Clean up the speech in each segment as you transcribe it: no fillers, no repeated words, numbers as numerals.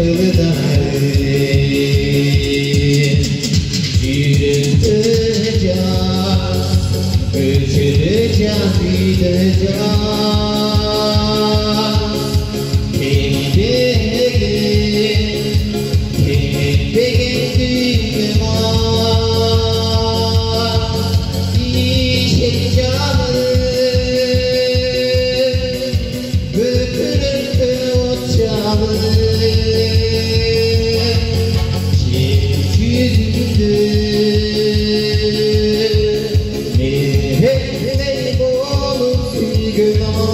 kıldarım yürüteceğiz, göçüreceğiz, gideceğiz. Kendi kendime yaşayacağım. Bökülürse uçacağım. Yeryüzünde ne olur günah.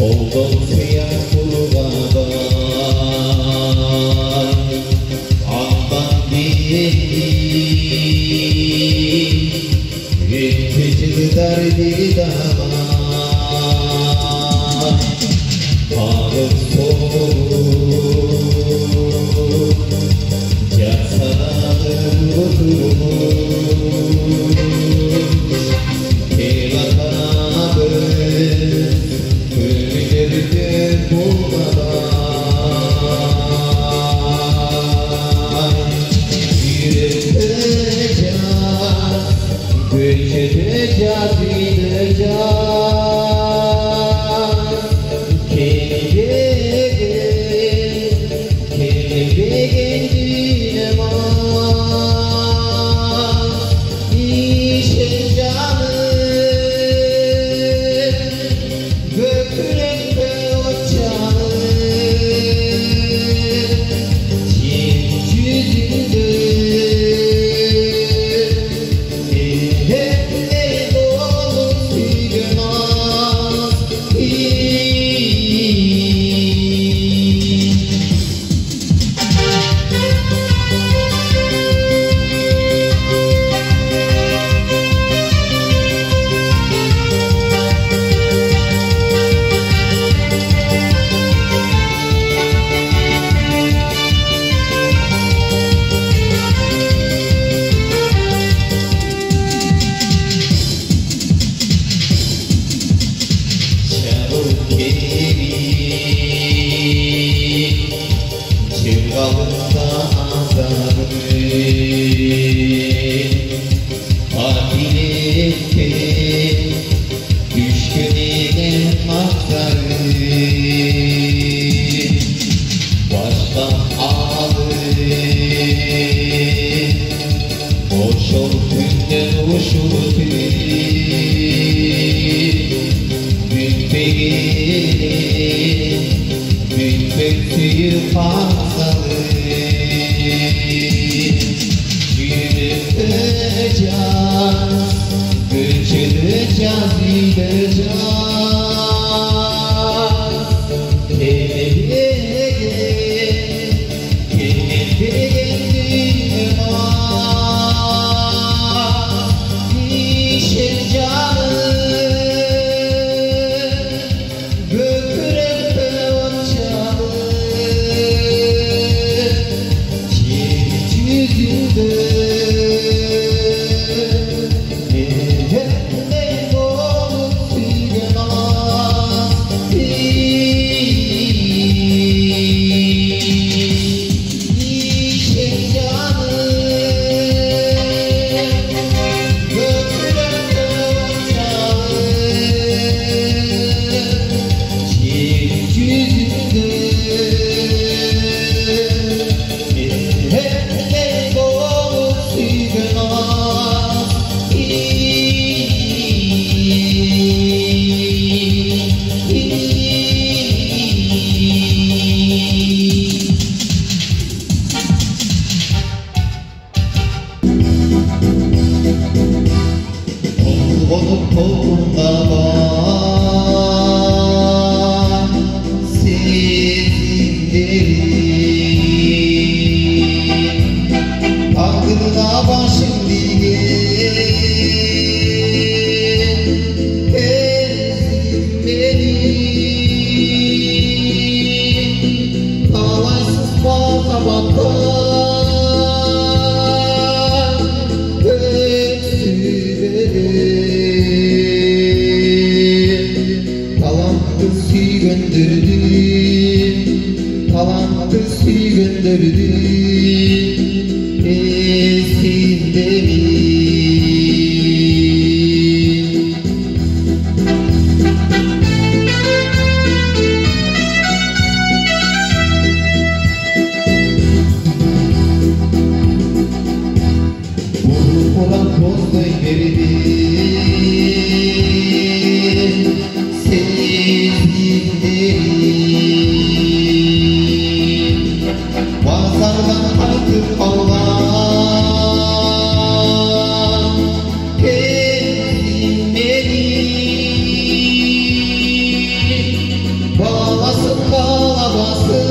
Oldum siyah kurbağa, andan değil, ürkücü derdi damar, ağır soğuk, yasanın bozulmuş, kelatabın, ölülerden bulmadan yürüteceğiz, göçeceğiz, gideceğiz. Kendi kendine yaşayacağım. Bökülürse uçacağım. Yeryüzünde ne olur günah. Çırağında azarım, adilette düşkününe mazarım, baştan ağlarım, boş ol günden uçurdu, gün beğenim, gün bekliyor fazlalı. Yürüteceğiz, göçüreceğiz, gideceğiz. Kendi kendime yaşayacağım. Bökülürse uçacağım. Yeryüzünde ne olur günah. kolumda var sezimlerim. Tağdırına başım diye ezdim beni. Talaysız muhabbatlar öksü verir. Talantı gönderdim, talantı gönderdim, ezdim beni. Olan bozday verdi sezimlerim. Pazardan artık Allah kessin beni. Bağlasın bağlamasın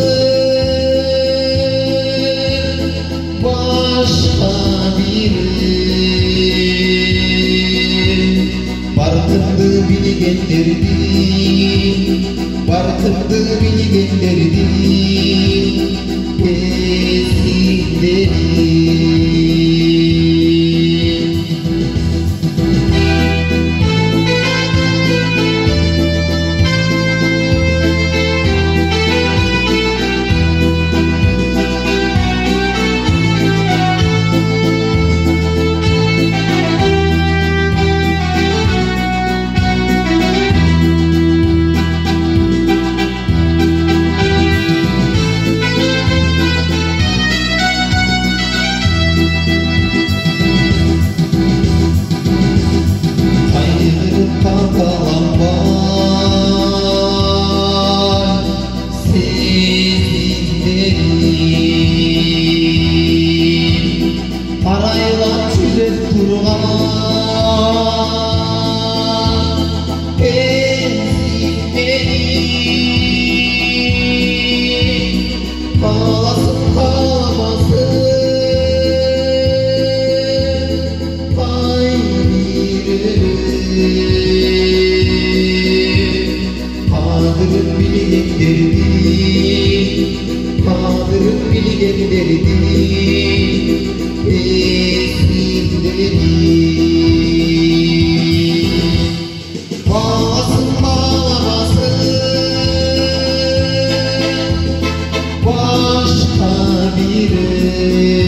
başka biri. Bartındı beni gönderdi, bartındı beni gönderdi, ezgilerim. Parayla çözüp durgan ezdim beni. Bağlasın bağlamasın pay veririm. Kadırın beni gönderdi, kadırın beni gönderdi, ezgilerim. Bağlasın bağlamasın başka biri.